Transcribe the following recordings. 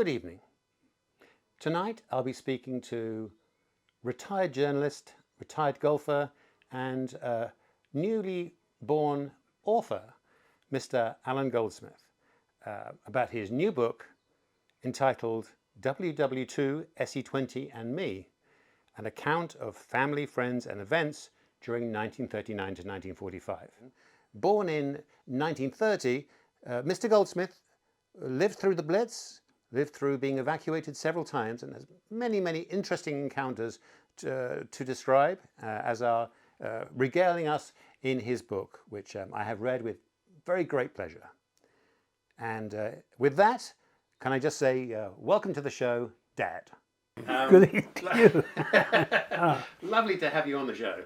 evening. Tonight I'll be speaking to retired journalist, retired golfer and newly born author, Mr. Alan Goldsmith, about his new book entitled WW2 Se20 and Me, an account of family, friends and events during 1939 to 1945. Born in 1930, Mr. Goldsmith lived through the Blitz, lived through being evacuated several times, and has many, many interesting encounters to describe as are regaling us in his book, which I have read with very great pleasure. And with that, can I just say welcome to the show, Dad. Good evening to you. Lovely to have you on the show.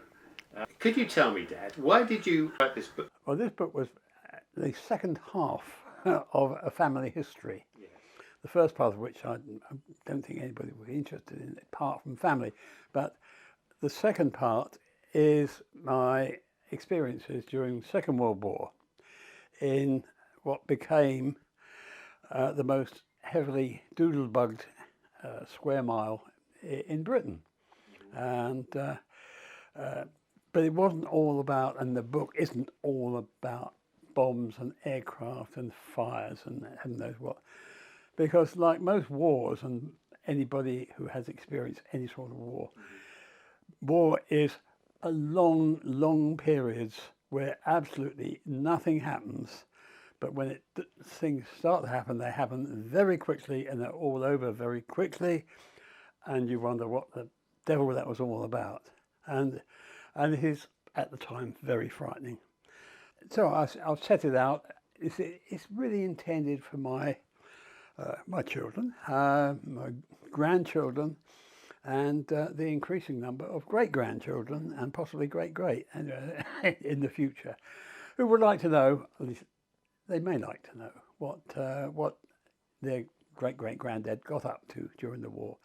Could you tell me, Dad, why did you write this book? Well, this book was the second half of a family history. Yes. The first part of which I don't think anybody would be interested in, apart from family. But the second part is my experiences during the Second World War in what became the most heavily doodle-bugged square mile in Britain. And but it wasn't all about, and the book isn't all about bombs and aircraft and fires and heaven knows what. Because like most wars, and anybody who has experienced any sort of war, war is a long, long periods where absolutely nothing happens. But when things start to happen, they happen very quickly and they're all over very quickly. And you wonder what the devil that was all about. And it is, at the time, very frightening. So I'll set it out. It's really intended for my children, my grandchildren, and the increasing number of great-grandchildren and possibly great-great in the future, who would like to know, at least they may like to know, what their great-great-granddad got up to during the war,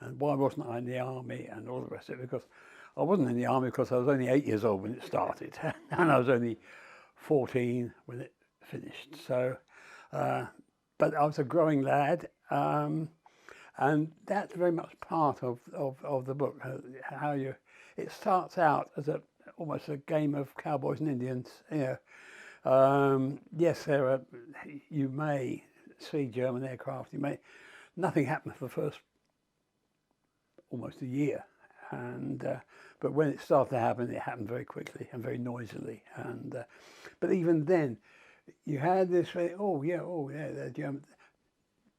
and why wasn't I in the army and all the rest of it, because I wasn't in the army because I was only 8 years old when it started, and I was only 14 when it finished. So, but I was a growing lad, and that's very much part of the book. How it starts out as almost a game of cowboys and Indians. You know, yes, you may see German aircraft. Nothing happened for the first almost a year, and but when it started to happen, it happened very quickly and very noisily. And but even then, you had this, oh yeah, the German.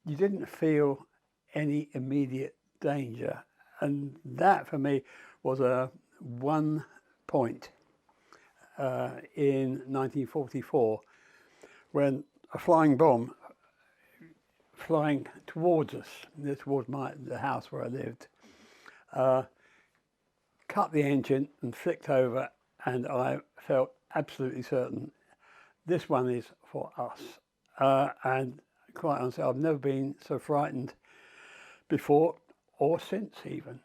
You didn't feel any immediate danger, and that for me was one point in 1944 when a flying bomb flying towards us, towards the house where I lived, cut the engine and flicked over, and I felt absolutely certain this one is for us. And quite honestly, I've never been so frightened before or since even,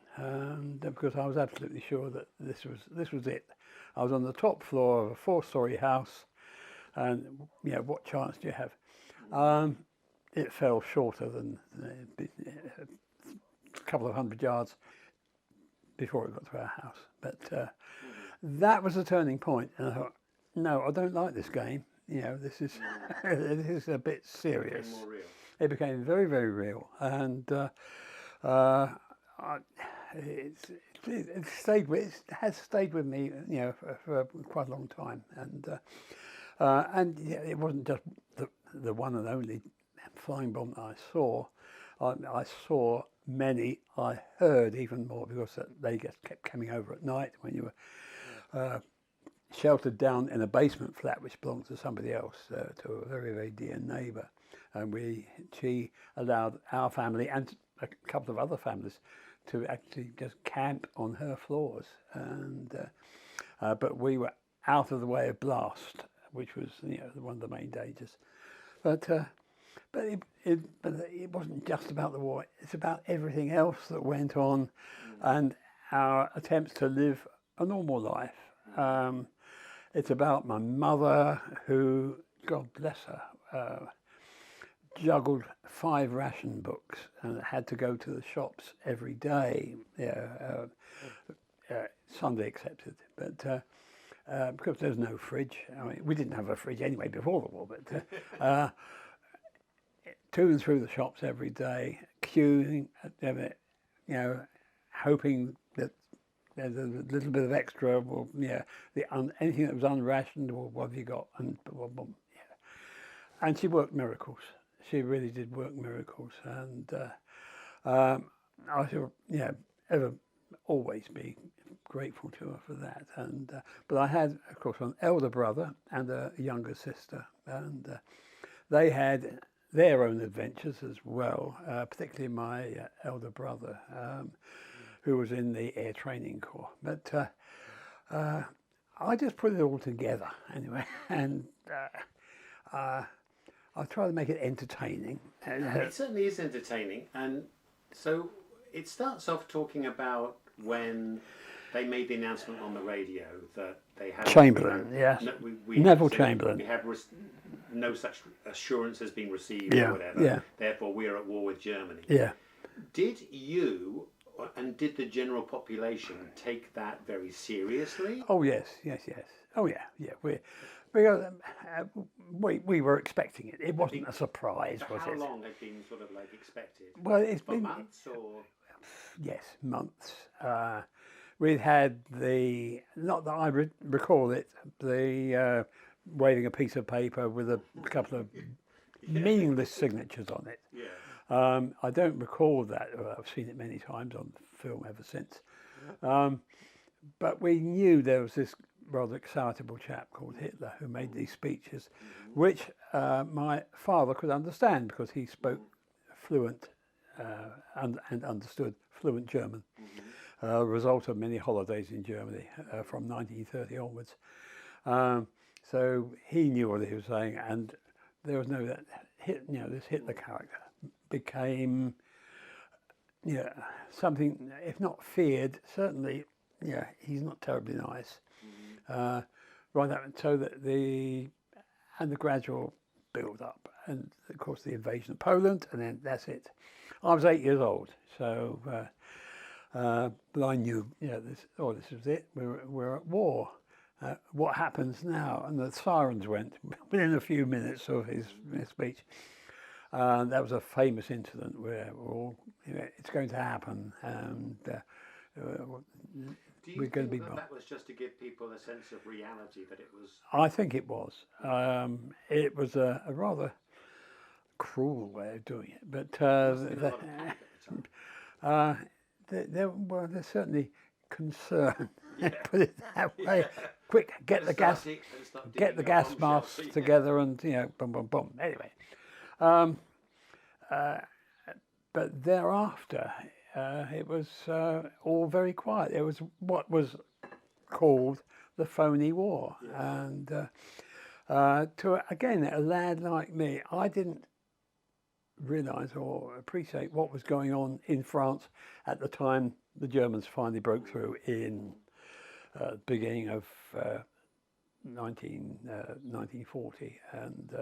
because I was absolutely sure that this was it. I was on the top floor of a 4-story house, and you know, what chance do you have? It fell shorter than a couple of 100 yards before it got to our house. But that was a turning point, and I thought, no, I don't like this game. You know, this is this is a bit serious. More real. It became very, very real, and it has stayed with me, you know, for quite a long time. And yeah, it wasn't just the one and only flying bomb that I saw. I saw many. I heard even more, because they just kept coming over at night when you were sheltered down in a basement flat which belonged to somebody else, to a very, very dear neighbour. And she allowed our family and a couple of other families to actually just camp on her floors. And but we were out of the way of blast, which was, you know, one of the main dangers. But it wasn't just about the war. It's about everything else that went on, and our attempts to live a normal life. It's about my mother, who, God bless her, juggled 5 ration books and had to go to the shops every day, Sunday accepted. But because there's no fridge, I mean, we didn't have a fridge anyway before the war, but to and through the shops every day, queuing, hoping that there's a little bit of extra, or anything that was unrationed, or what have you got, and and she worked miracles. She really did work miracles, and I shall, ever always be grateful to her for that. And but I had, of course, an elder brother and a younger sister, and they had their own adventures as well. Particularly my elder brother, who was in the Air Training Corps. But I just put it all together anyway, and I try to make it entertaining. It certainly is entertaining, and so it starts off talking about when they made the announcement on the radio that they had Chamberlain, yes, Neville Chamberlain. We had no such assurance has been received or whatever. Yeah. Therefore, we're at war with Germany. Yeah. Did you and did the general population take that very seriously? Oh yes. Oh yeah. Because we were expecting it. It wasn't a surprise, was it? How long had been sort of like expected? Well, it's been months or yes, months. We'd had not that I recall it, the waving a piece of paper with a couple of meaningless signatures on it. Yeah. I don't recall that. I've seen it many times on film ever since. But we knew there was this rather excitable chap called Hitler who made these speeches, which my father could understand because he spoke fluent and understood fluent German. A result of many holidays in Germany from 1930 onwards. So he knew what he was saying, and there was no this Hitler character became something, if not feared, certainly he's not terribly nice. Right up so that the gradual build up, and of course the invasion of Poland, and then that's it. I was 8 years old, so but I knew this was it. We're at war. What happens now? And the sirens went within a few minutes of his speech. That was a famous incident where we're all, it's going to happen, and we're going to be bombed. That was just to give people a sense of reality that it was? I think it was. It was a rather cruel way of doing it, but there's certainly concern. Put it that way. Quick, get the gas masks together, and boom, boom, boom. Anyway, but thereafter, it was all very quiet. It was what was called the phony war, and to again a lad like me, I didn't realise or appreciate what was going on in France at the time the Germans finally broke through in beginning of 1940, and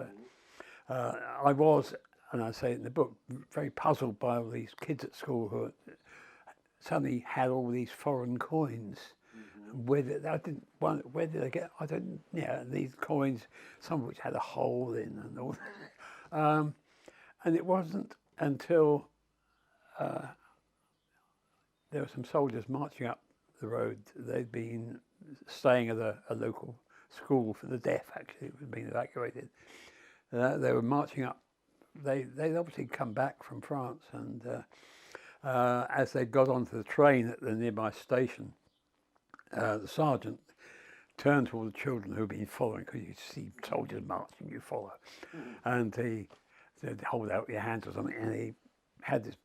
I was, and I say it in the book, very puzzled by all these kids at school who suddenly had all these foreign coins. Where did they get? I don't. These coins, some of which had a hole in, and all. And it wasn't until there were some soldiers marching up the road. They'd been staying at a local school for the deaf. Actually, it had been evacuated. They were marching up. They'd obviously come back from France, and as they got onto the train at the nearby station, the sergeant turned toward the children who'd been following, because you see soldiers marching, you follow, and he said, "Hold out your hands" or something, and he had this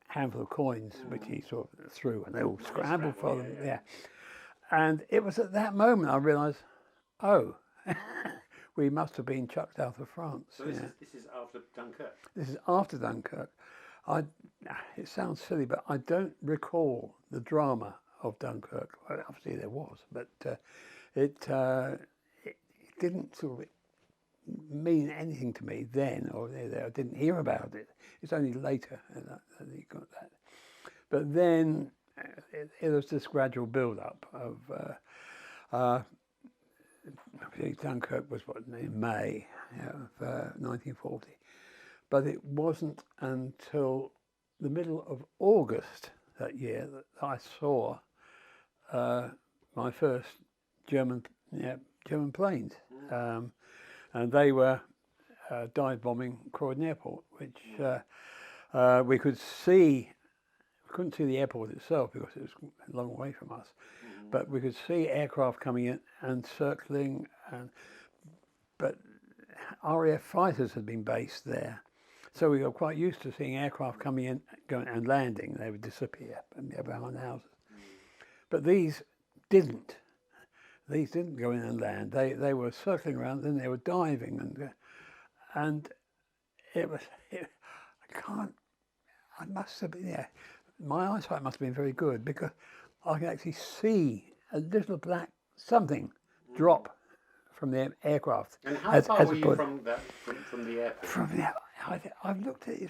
handful of coins which he sort of threw, and they all scrambled for them. Yeah. And it was at that moment I realised, oh, we must have been chucked out of France. So this is after Dunkirk? This is after Dunkirk. It sounds silly, but I don't recall the drama of Dunkirk. Well, obviously there was, but it didn't sort of mean anything to me then, or I didn't hear about it. It's only later that you got that. But then it was this gradual build-up of Dunkirk was in May of 1940, but it wasn't until the middle of August that year that I saw my first German planes, and they were dive bombing Croydon Airport, which we could see. We couldn't see the airport itself because it was a long way from us, but we could see aircraft coming in and circling. But RAF fighters had been based there, so we got quite used to seeing aircraft coming in, going and landing. They would disappear behind houses, but these didn't. These didn't go in and land. They were circling around, then they were diving, and it was. I must have been. Yeah, my eyesight must have been very good because I could actually see a little black something drop from the aircraft. And how far were you from the airport? From the, I've looked at it.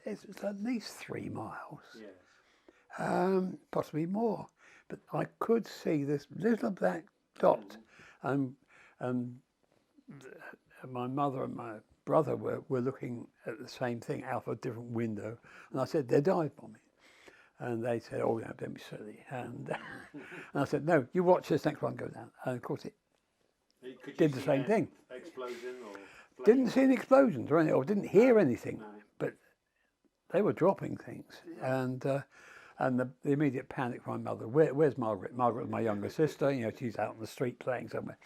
It's at least 3 miles. Yes. Possibly more. But I could see this little black dot, and my mother and my brother were looking at the same thing out of a different window, and I said, "They're dive bombing," and they said, "Oh, no, don't be silly," and I said, "No, you watch this next one go down," and of course it did the same thing. Explosion or didn't see any explosions or anything, or didn't hear anything, but they were dropping things, and the immediate panic for my mother. Where's Margaret? Margaret was my younger sister. You know, she's out on the street playing somewhere.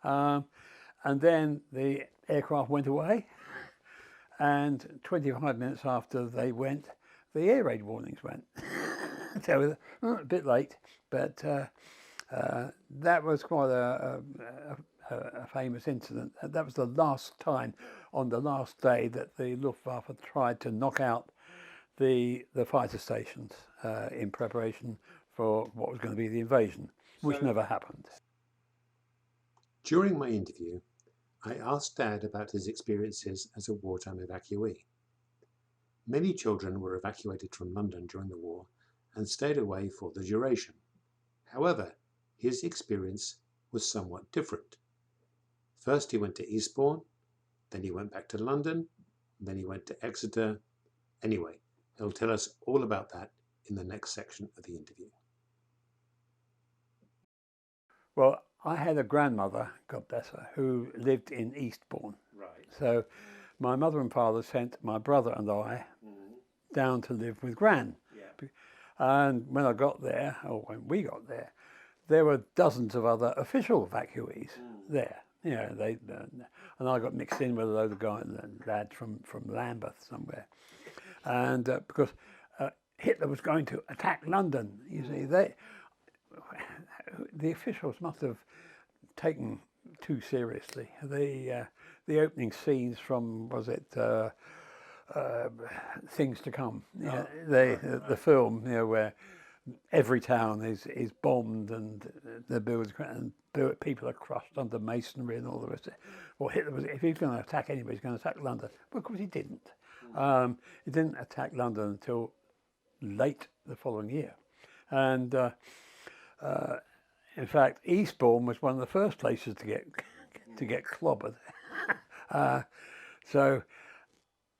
And then the aircraft went away, and 25 minutes after they went, the air raid warnings went. So a bit late, but that was quite a famous incident. That was the last time, on the last day, that the Luftwaffe tried to knock out the fighter stations in preparation for what was going to be the invasion, which never happened. During my interview, I asked Dad about his experiences as a wartime evacuee. Many children were evacuated from London during the war and stayed away for the duration. However, his experience was somewhat different. First he went to Eastbourne, then he went back to London, then he went to Exeter. Anyway, he'll tell us all about that in the next section of the interview. Well, I had a grandmother, God bless her, who lived in Eastbourne. Right. So my mother and father sent my brother and I down to live with Gran. Yeah. And when I got there, or when we got there, there were dozens of other official evacuees there. You know, and I got mixed in with a load of lads from Lambeth somewhere. And because Hitler was going to attack London, you see, the officials must have taken too seriously the opening scenes from, was it Things to Come? Yeah, the film, you know, where every town is bombed and the buildings and people are crushed under masonry and all the rest of it. Well, Hitler was, if he was going to attack anybody, he's going to attack London. Well, of course he didn't. He didn't attack London until late the following year, and in fact, Eastbourne was one of the first places to get clobbered. So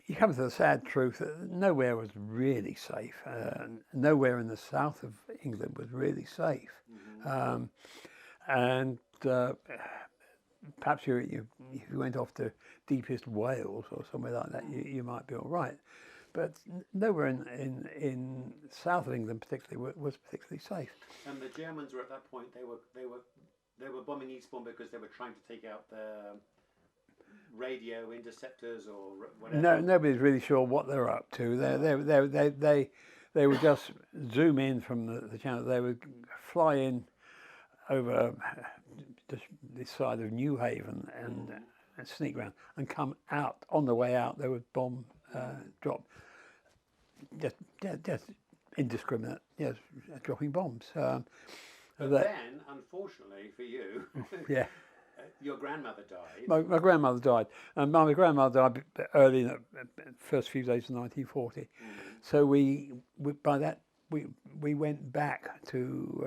you come to the sad truth that nowhere was really safe. Nowhere in the south of England was really safe. And perhaps if you went off to deepest Wales or somewhere like that, you might be all right. But nowhere in south of England particularly was particularly safe. And the Germans were at that point, they were bombing Eastbourne because they were trying to take out their radio interceptors or whatever. No, nobody's really sure what they're up to. They would just zoom in from the channel. They would fly in over just this side of New Haven and sneak around and come out. On the way out, they would bomb, drop, just indiscriminate, yes, dropping bombs. But then, unfortunately for you, yeah. your grandmother died. My grandmother died, and my grandmother died early in the first few days of 1940. So we by that we went back to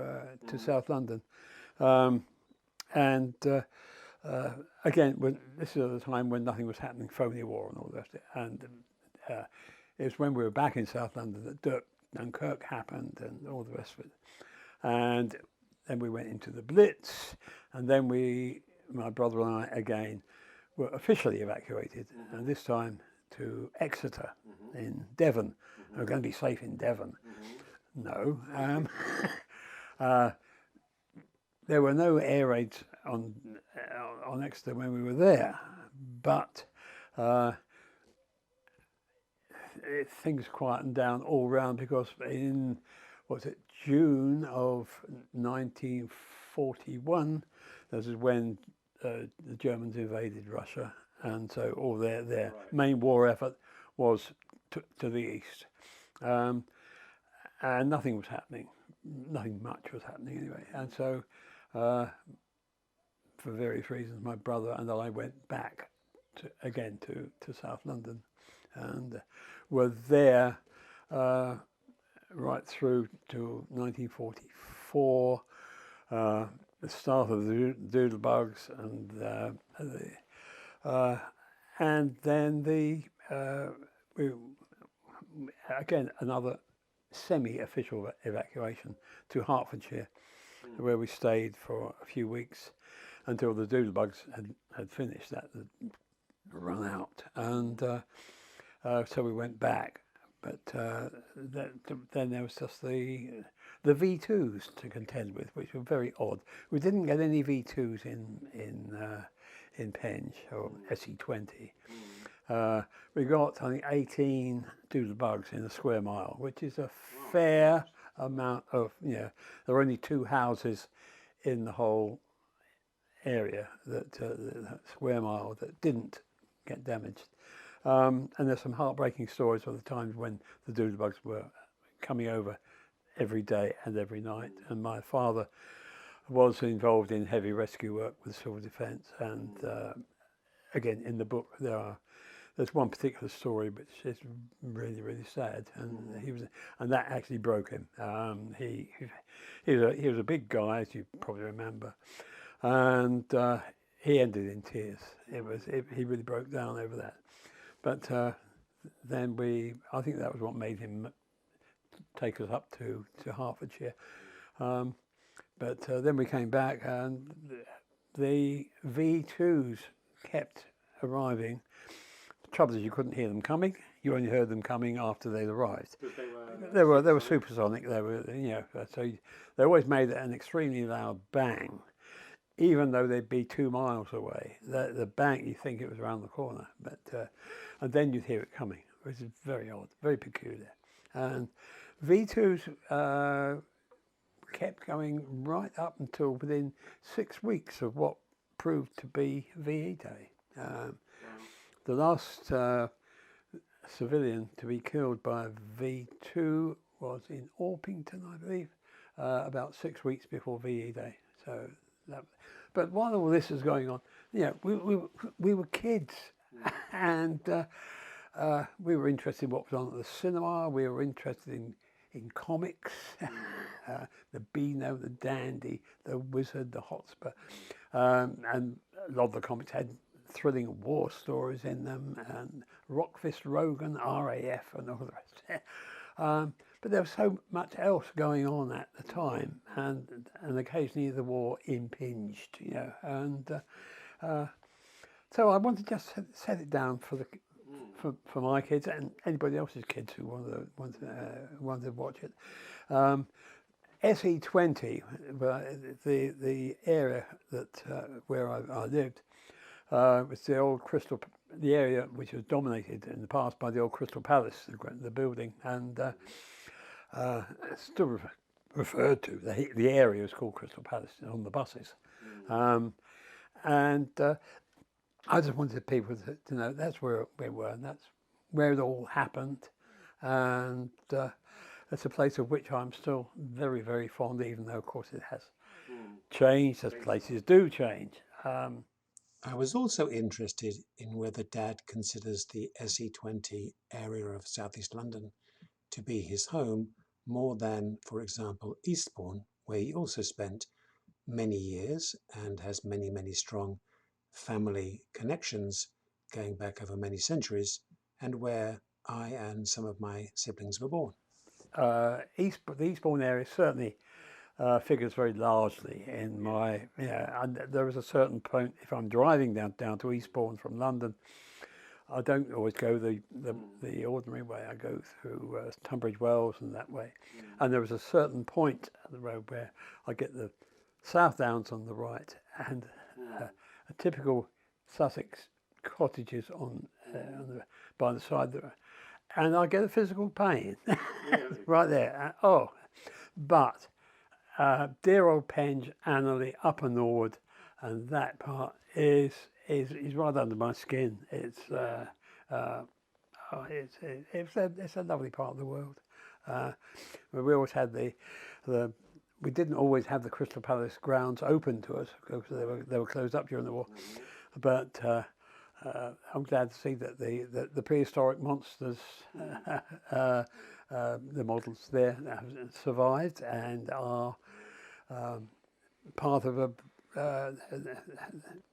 South London, and again, this is at the time when nothing was happening, phony war and all the rest of it, and it was when we were back in South London that Dunkirk happened and all the rest of it, and then we went into the Blitz, and then my brother and I again were officially evacuated, and this time to Exeter in Devon. We're going to be safe in Devon. No. There were no air raids on Exeter when we were there, but things quietened down all round, because in June of 1941, this is when the Germans invaded Russia, and so all their main war effort was to the east, and nothing was happening, nothing much was happening anyway, and so for various reasons my brother and I went back again to South London, and were there right through to 1944, the start of the Doodlebugs, and then again another semi-official evacuation to Hertfordshire, where we stayed for a few weeks until the Doodlebugs had finished, that had run out, and so we went back. But then there was just the V2s to contend with, which were very odd. We didn't get any V2s in Penge or Se20. We got, I think, 18 Doodlebugs in a square mile, which is a fair amount of, there were only 2 houses in the whole area, that square mile, that didn't get damaged. And there's some heartbreaking stories of the times when the Doodlebugs were coming over every day and every night. And my father was involved in heavy rescue work with Civil Defence. And again, in the book, there's one particular story which is really, really sad, and that actually broke him. He was a big guy, as you probably remember, and he ended in tears. He really broke down over that. But then I think that was what made him take us up to Hertfordshire. But then we came back, and the V2s kept arriving. The trouble is, you couldn't hear them coming. You only heard them coming after they'd arrived. They were supersonic. They were, so they always made an extremely loud bang, even though they'd be 2 miles away. The bang, you think it was around the corner, but and then you'd hear it coming, which is very odd, very peculiar. And V2s kept going right up until within 6 weeks of what proved to be VE Day. The last civilian to be killed by a V2 was in Orpington, I believe, about 6 weeks before VE Day. So, but while all this is going on, we were kids, and we were interested in what was on at the cinema. We were interested in comics, the Beano, the Dandy, the Wizard, the Hotspur, and a lot of the comics had thrilling war stories in them, and Rockfist Rogan, RAF, and all the rest. But there was so much else going on at the time, and occasionally the war impinged, and so I wanted to just set it down for my kids and anybody else's kids who wanted to watch it. Se20, the area that where I lived, was the area which was dominated in the past by the old Crystal Palace, the building, and still referred to. The area is called Crystal Palace on the buses, and I just wanted people to know that's where we were, and that's where it all happened, and it's a place of which I'm still very, very fond, even though, of course, it has changed, as places do change. I was also interested in whether Dad considers the SE20 area of southeast London to be his home more than, for example, Eastbourne, where he also spent many years and has many, many strong family connections going back over many centuries, and where I and some of my siblings were born. The Eastbourne area certainly figures very largely in my, and there is a certain point, if I'm driving down to Eastbourne from London, I don't always go the ordinary way. I go through Tunbridge Wells and that way. And there was a certain point at the road where I get the South Downs on the right and a typical Sussex cottages by the side there. And I get a physical pain right there. But dear old Penge, Annerley, Upper Norwood, and that part is right under my skin. It's it's a lovely part of the world. We always had we didn't always have the Crystal Palace grounds open to us because they were closed up during the war. But I'm glad to see that the prehistoric monsters, the models there, have survived and are part of a. I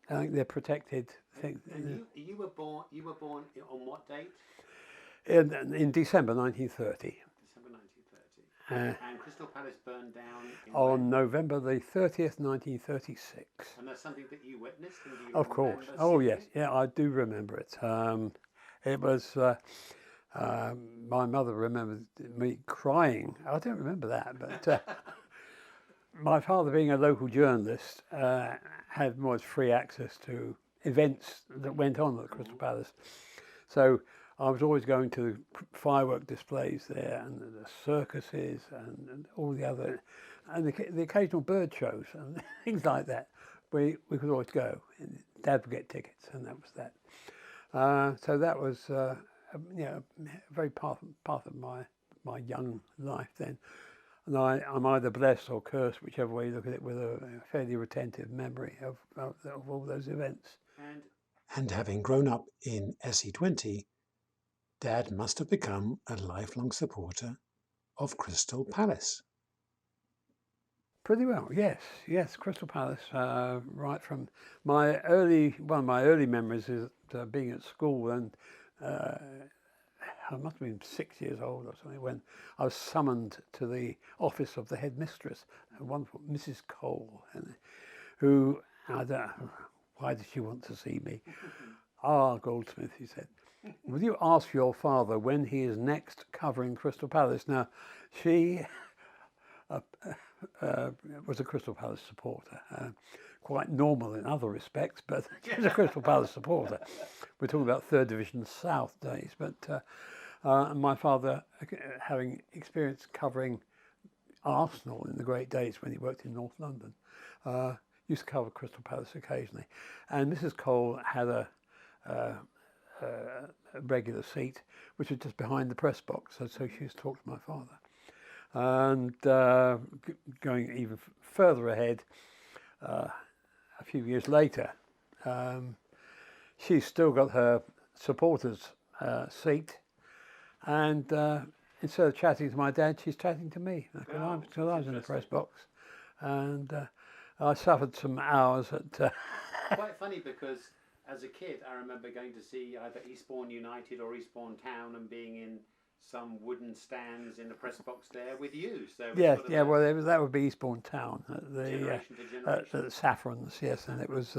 think they're protected things. And you were born on what date? In December 1930. December 1930. And Crystal Palace burned down on November the 30th, 1936. And that's something that you witnessed? And do you of course. Oh yes, yeah, I do remember it. It was. My mother remembered me crying. I don't remember that, but my father, being a local journalist, had more free access to events that went on at the Crystal Palace. So I was always going to firework displays there and the circuses and all the other, and the occasional bird shows and things like that. We could always go. Dad would get tickets, and that was that. So that was a very part of my young life then. And I'm either blessed or cursed, whichever way you look at it, with a fairly retentive memory of all those events. And having grown up in SE20, Dad must have become a lifelong supporter of Crystal Palace. Pretty well, yes. Crystal Palace, right from one of my early memories is being at school, and I must have been 6 years old or something when I was summoned to the office of the headmistress, a wonderful Mrs. Cole, who, I don't know, why did she want to see me? Goldsmith, he said, will you ask your father when he is next covering Crystal Palace? Now, she was a Crystal Palace supporter, quite normal in other respects, but she was a Crystal Palace supporter. We're talking about Third Division South days, but my father, having experience covering Arsenal in the great days when he worked in North London, used to cover Crystal Palace occasionally. And Mrs. Cole had a regular seat, which was just behind the press box, so she used to talk to my father. And going even further ahead, a few years later, she's still got her supporters' seat, and instead of chatting to my dad, she's chatting to me because I was in the press box, and I suffered some hours at. Quite funny because as a kid, I remember going to see either Eastbourne United or Eastbourne Town and being in some wooden stands in the press box there with you. So well, that would be Eastbourne Town, generation to generation. the Saffrons, yes, and it was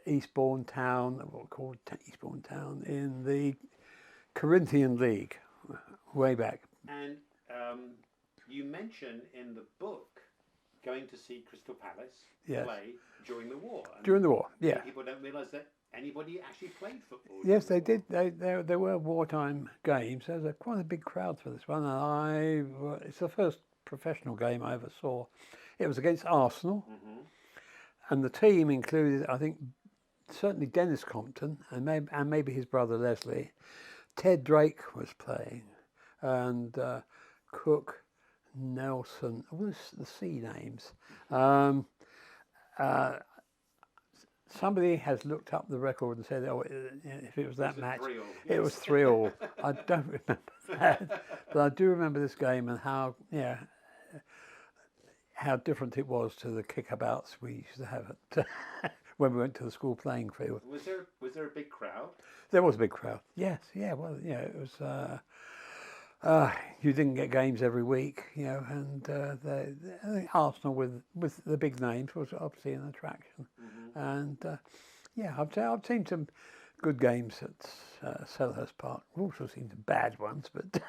Eastbourne Town, what we called Eastbourne Town, in the Corinthian League, way back. And you mention in the book going to see Crystal Palace play during the war. And during the war, yeah. People don't realise that anybody actually played football. Yes, they did. There were wartime games. There was quite a big crowd for this one. And it's the first professional game I ever saw. It was against Arsenal. Mm-hmm. And the team included, I think, certainly Dennis Compton and maybe his brother Leslie. Ted Drake was playing, and Cook, Nelson, all the C names. somebody has looked up the record and said, oh, if it was that match, 3-3. it was 3-3. I don't remember that, but I do remember this game and how different it was to the kickabouts we used to have when we went to the school playing field. Was there a big crowd? There was a big crowd. Yes, yeah. Well, it was. You didn't get games every week, and I think Arsenal with the big names was obviously an attraction. And I've seen some good games at Selhurst Park. We've also seen some bad ones, but It's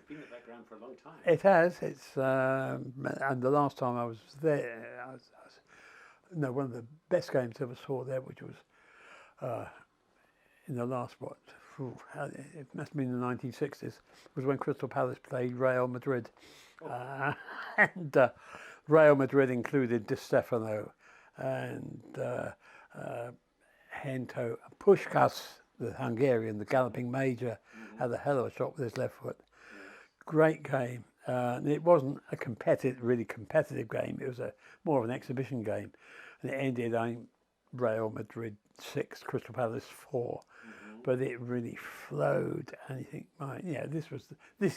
been at that ground for a long time. it has. It's and the last time I was there, one of the best games I ever saw there, which was in the last it must have been in the 1960s, was when Crystal Palace played Real Madrid. And Real Madrid included Di Stefano and Hento. Puskás, the Hungarian, the galloping major, had a hell of a shot with his left foot. Great game. And it wasn't a really competitive game. It was more of an exhibition game. And it ended on Real Madrid 6, Crystal Palace 4. But it really flowed, and you think, right, this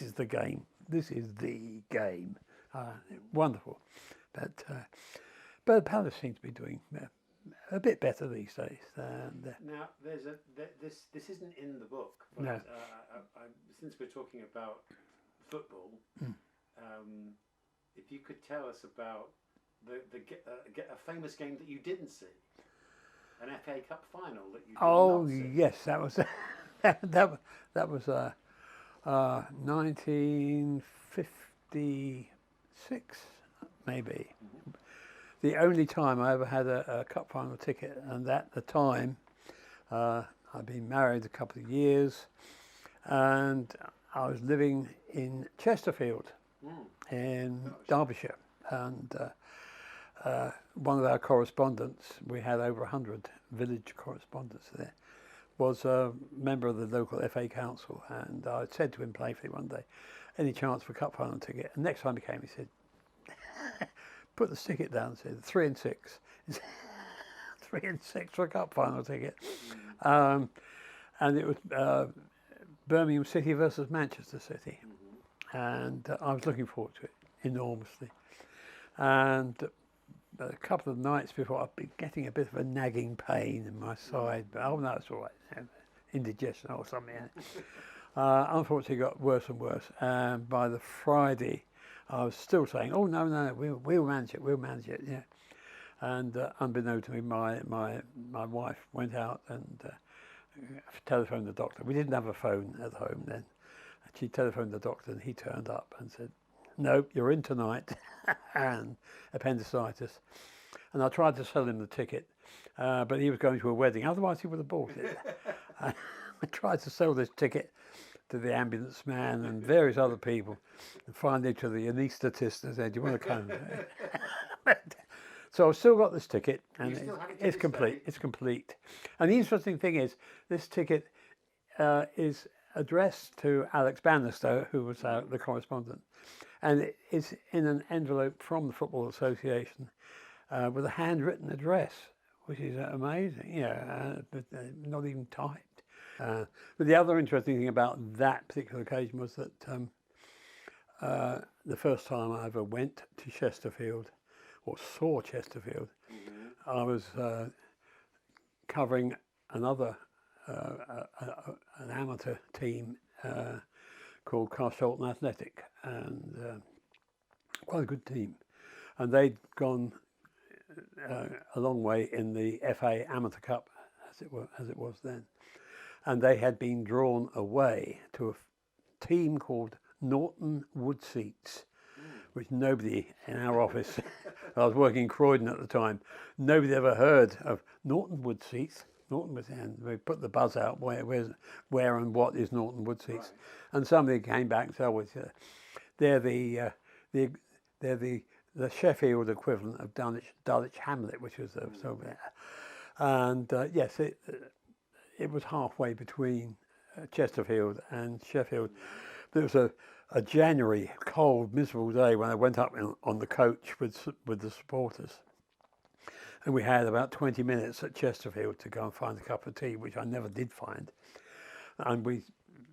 is the game. This is the game. Wonderful, but Palace seems to be doing a bit better these days. Now, this isn't in the book, but No. Since we're talking about football, if you could tell us about a famous game that you didn't see. An FA Cup final that you did not see. Yes, that was that was 1956 maybe. The only time I ever had a cup final ticket, and at the time I'd been married a couple of years, and I was living in Chesterfield in Derbyshire, and one of our correspondents, we had over 100 village correspondents there, was a member of the local FA council, and I said to him playfully one day, any chance for a cup final ticket? And next time he came, he said, put the ticket down, said 3 and 6. 3 and 6 for a cup final ticket. And it was Birmingham City versus Manchester City. And I was looking forward to it enormously. And a couple of nights before, I'd been getting a bit of a nagging pain in my side, but no, it's all right, indigestion or something. Unfortunately, it got worse and worse. And by the Friday, I was still saying, "Oh no, we'll manage it, yeah." And unbeknown to me, my wife went out and telephoned the doctor. We didn't have a phone at home then. She telephoned the doctor, and he turned up and said, "No, you're in tonight," and appendicitis. And I tried to sell him the ticket, but he was going to a wedding. Otherwise, he would have bought it. I tried to sell this ticket to the ambulance man and various other people, and finally to the anaesthetist. I said, "Do you want to come?" So I've still got this ticket, and it's complete. It's complete. And the interesting thing is, this ticket is addressed to Alex Bannister, who was the correspondent, and it is in an envelope from the Football Association with a handwritten address, which is amazing. But not even typed. But the other interesting thing about that particular occasion was that the first time I ever went to Chesterfield, or saw Chesterfield, I was covering another an amateur team called Carshalton Athletic, and quite a good team, and they'd gone a long way in the FA Amateur Cup, as it was then, and they had been drawn away to a team called Norton Woodseats, which nobody in our office, I was working in Croydon at the time, nobody ever heard of Norton Woodseats. Norton was, and we put the buzz out, where and what is Norton Woodseats, right. And somebody came back and said, "Oh, they're the Sheffield equivalent of Dulwich Hamlet," which was and yes, it was halfway between Chesterfield and Sheffield. There was a January cold, miserable day when I went up on the coach with the supporters, And we had about 20 minutes at Chesterfield to go and find a cup of tea, which I never did find. And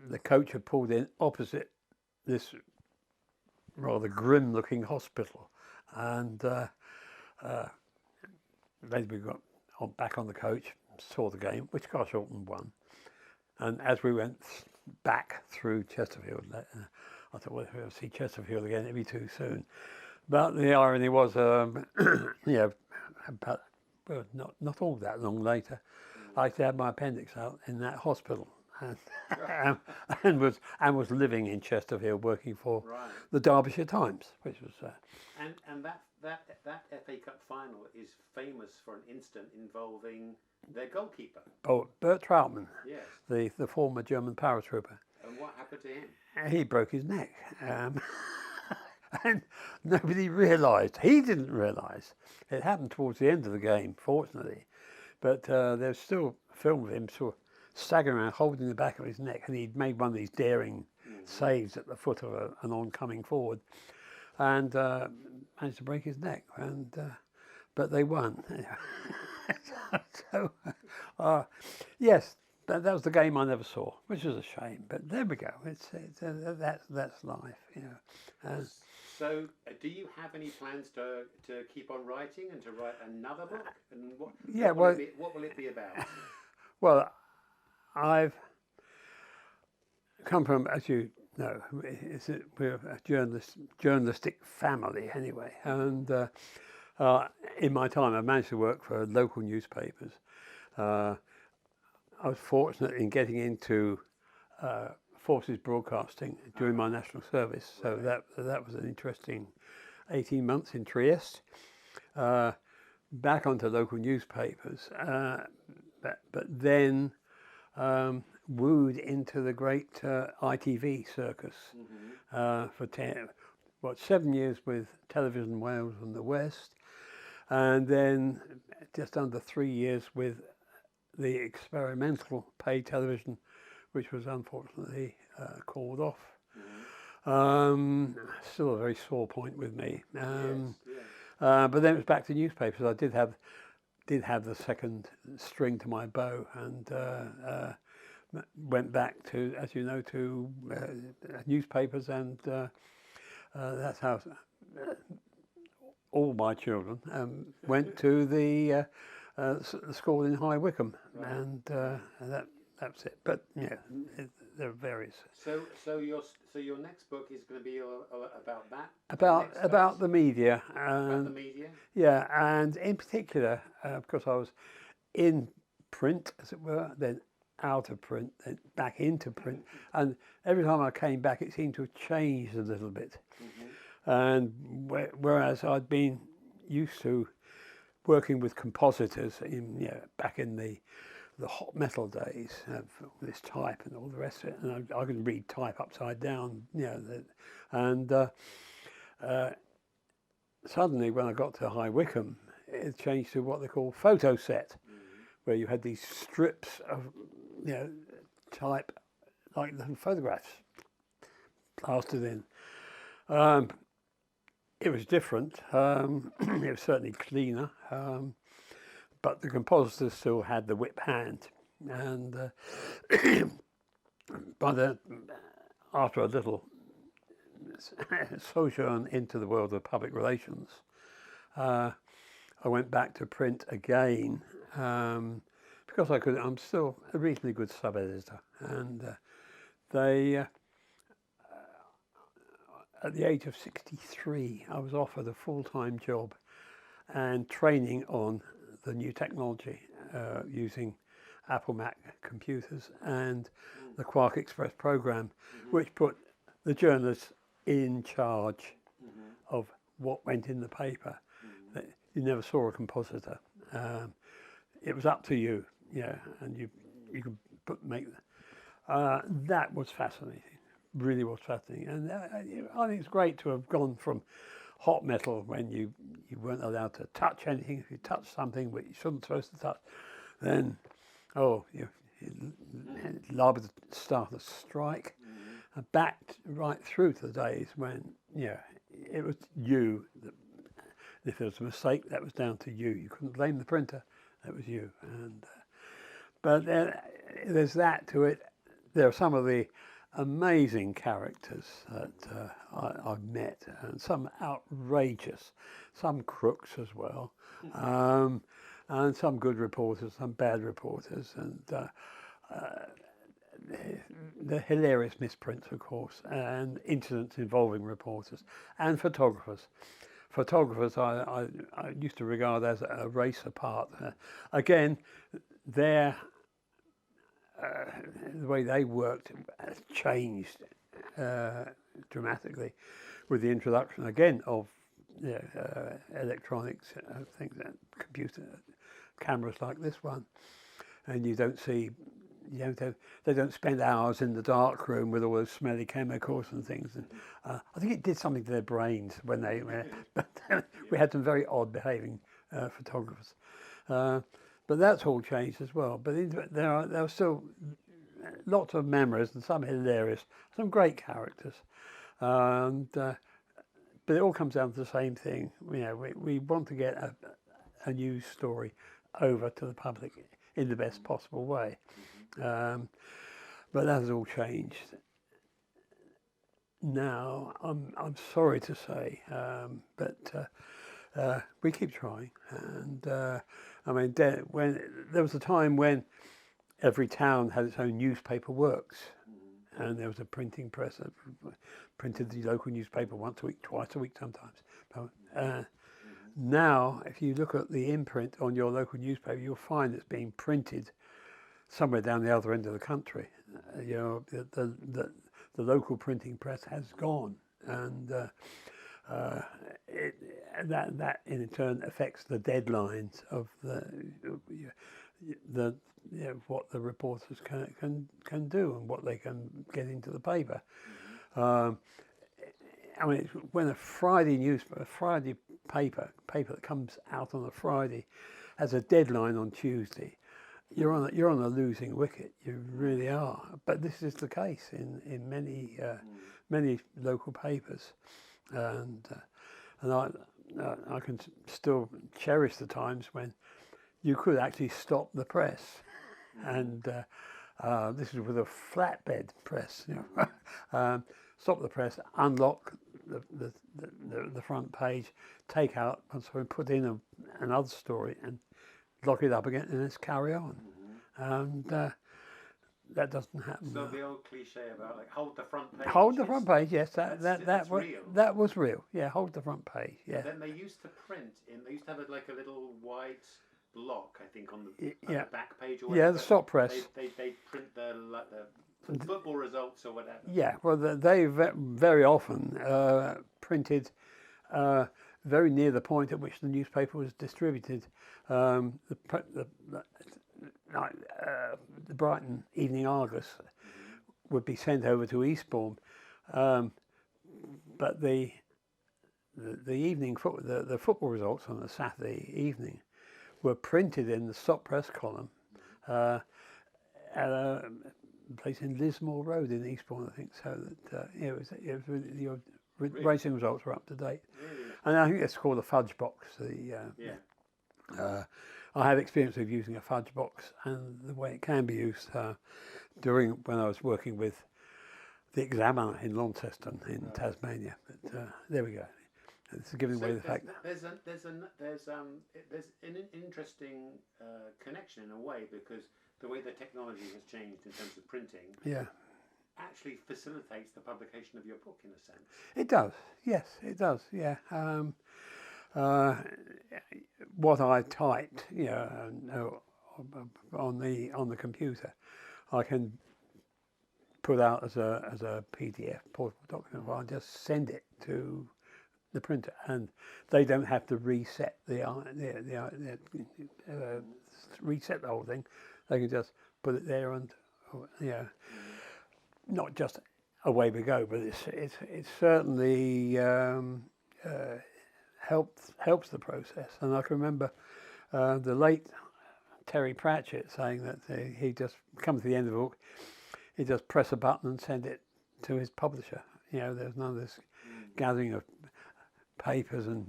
the coach had pulled in opposite this rather grim-looking hospital. And then we got back on the coach, saw the game, which Carshalton won. And as we went back through Chesterfield, I thought, well, if we'll see Chesterfield again, it'd be too soon. But the irony was, about, well, not all that long later, I actually had my appendix out in that hospital, and was living in Chesterfield, working for the Derbyshire Times, which was. And that FA Cup final is famous for an incident involving their goalkeeper. Oh, Bert Troutman, yes, the former German paratrooper. And what happened to him? He broke his neck. And nobody realised. He didn't realise. It happened towards the end of the game, fortunately. But there's still a film of him sort of staggering around, holding the back of his neck, and he'd made one of these daring saves at the foot of an oncoming forward, and managed to break his neck. And but they won. So, yes. That was the game I never saw, which was a shame. But there we go. That's life, you know. So, do you have any plans to keep on writing and to write another book? And what will it be about? Well, I've come from, as you know, we're a journalistic family anyway, and in my time, I managed to work for local newspapers. I was fortunate in getting into forces broadcasting during my national service, so that was an interesting 18 months in Trieste. Back onto local newspapers, but then wooed into the great ITV circus for 7 years with Television Wales and the West, and then just under 3 years with the experimental paid television, which was unfortunately called off. Still a very sore point with me. But then it was back to newspapers. I did have the second string to my bow, and went back to, as you know, to newspapers, and that's how all my children went to the school in High Wycombe, and that's it. But yeah, there are various. So your next book is going to be about that. About the media. About the media. Yeah, and in particular, because I was in print, as it were, then out of print, then back into print, and every time I came back, it seemed to have changed a little bit. And whereas I'd been used to working with compositors back in the hot metal days of this type and all the rest of it, and I can read type upside down, and suddenly when I got to High Wycombe, it changed to what they call photo set, where you had these strips of type like little photographs plastered in. It was different. It was certainly cleaner, but the still had the whip hand. And after a little sojourn into the world of public relations, I went back to print again because I'm still a reasonably good sub-editor, and they. At the age of 63, I was offered a full-time job and training on the new technology using Apple Mac computers and the Quark Express program, which put the journalists in charge of what went in the paper. You never saw a compositor. It was up to you, and you could make that was fascinating. Really was fascinating, and I think it's great to have gone from hot metal when you weren't allowed to touch anything. If you touched something which you shouldn't supposed to touch, then you're liable to start a strike. And back right through to the days when it was you that If there was a mistake, that was down to you. You couldn't blame the printer. That was you. But there's that to it. There are some of the amazing characters that I've met, and some outrageous, some crooks as well, and some good reporters, some bad reporters, and the hilarious misprints, of course, and incidents involving reporters and photographers. Photographers I used to regard as a race apart. Again, the way they worked has changed dramatically with the introduction again of electronics, things, computer cameras like this one, and you don't see. They don't spend hours in the dark room with all those smelly chemicals and things. And I think it did something to their brains when they. But we had some very odd behaving photographers. But that's all changed as well. But there are still lots of memories and some hilarious, some great characters. But it all comes down to the same thing. We want to get a news story over to the public in the best possible way. But that has all changed. Now, I'm sorry to say, but we keep trying. And I mean, when there was a time when every town had its own newspaper works, and there was a printing press that printed the local newspaper once a week, twice a week sometimes. Now, if you look at the imprint on your local newspaper, you'll find it's being printed somewhere down the other end of the country. The local printing press has gone, and that in turn affects the deadlines of what the reporters can do and what they can get into the paper. I mean, when a Friday paper that comes out on a Friday has a deadline on Tuesday, you're on a losing wicket. You really are. But this is the case in many local papers, and I can still cherish the times when you could actually stop the press, and this is with a flatbed press. Stop the press, unlock the front page, take out, and so put in another story and lock it up again, and let's carry on. And that doesn't happen. So the old cliche about like hold the front page. Hold the front page, yes, that was real. That was real. Yeah, hold the front page. Yeah. Then they used to print in. They used to have a little white block, I think, on the back page or whatever. Yeah, the stop press. They print the football results or whatever. Yeah, well, they very often printed very near the point at which the newspaper was distributed. The Brighton Evening Argus would be sent over to Eastbourne, but the evening the football results on a Saturday evening were printed in the stop press column at a place in Lismore Road in Eastbourne, I think. So that it was your racing results were up to date. Really? And I think it's called a fudge box. I have experience of using a fudge box and the way it can be used when I was working with the Examiner in Launceston in Tasmania. But there we go. It's giving away the fact. There's an interesting connection in a way, because the way the technology has changed in terms of printing. Actually facilitates the publication of your book in a sense. It does, yes, it does, yeah. What I typed, on the computer, I can put out as a PDF portable document. I just send it to the printer, and they don't have to reset reset the whole thing. They can just put it there, and not just away we go, but it's certainly helps the process. And I can remember the late Terry Pratchett saying that he just come to the end of the book, he just press a button and send it to his publisher. There's none of this gathering of papers and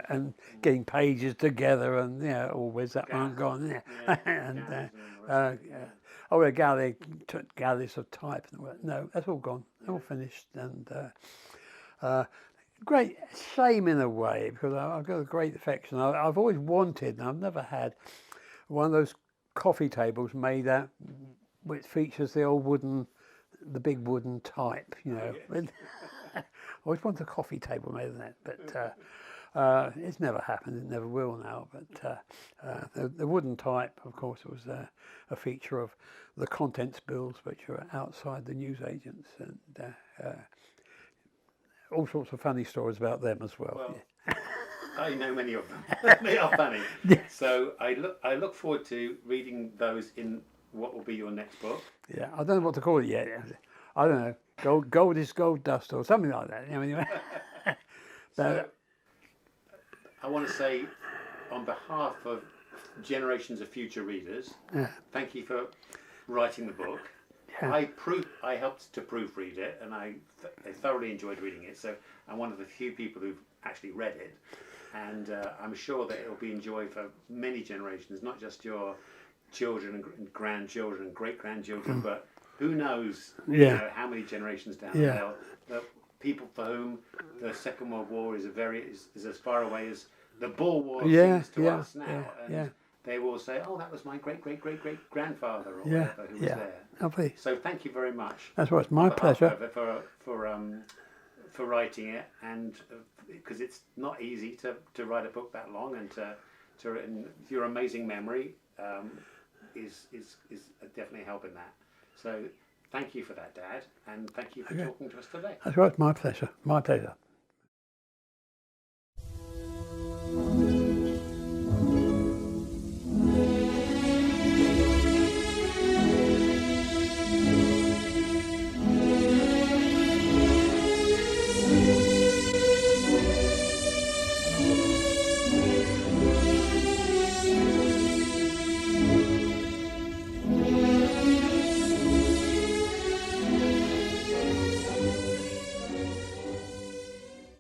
and getting pages together, and oh, where's that one gone? Yeah, and galleys and all the rest of it, oh, a galleys of type. No, that's all gone, all finished, and great shame in a way, because I've got a great affection. I've always wanted, and I've never had, one of those coffee tables made out which features the big wooden type, Yes. I always wanted a coffee table made of that, but it's never happened. It never will now. But the wooden type, of course, was a feature of the contents bills, which are outside the newsagents, and all sorts of funny stories about them as well. Well, I know many of them. They are funny. So I look forward to reading those in what will be your next book. Yeah, I don't know what to call it yet. I don't know. Gold is gold dust or something like that. Anyway. So I want to say, on behalf of generations of future readers, thank you for writing the book. Yeah. I helped to proofread it, and I thoroughly enjoyed reading it. So I'm one of the few people who've actually read it, and I'm sure that it will be enjoyed for many generations, not just your children and grandchildren and great grandchildren, but who knows how many generations down the people for whom the Second World War is as far away as the Boer War seems to us now, and they will say, "Oh, that was my great grandfather or whatever who was there." Lovely. So thank you very much. That's right. It's my pleasure for writing it, and because it's not easy to write a book that long, and and your amazing memory is definitely helping that. So thank you for that, Dad, and thank you for talking to us today. That's right. My pleasure. My pleasure.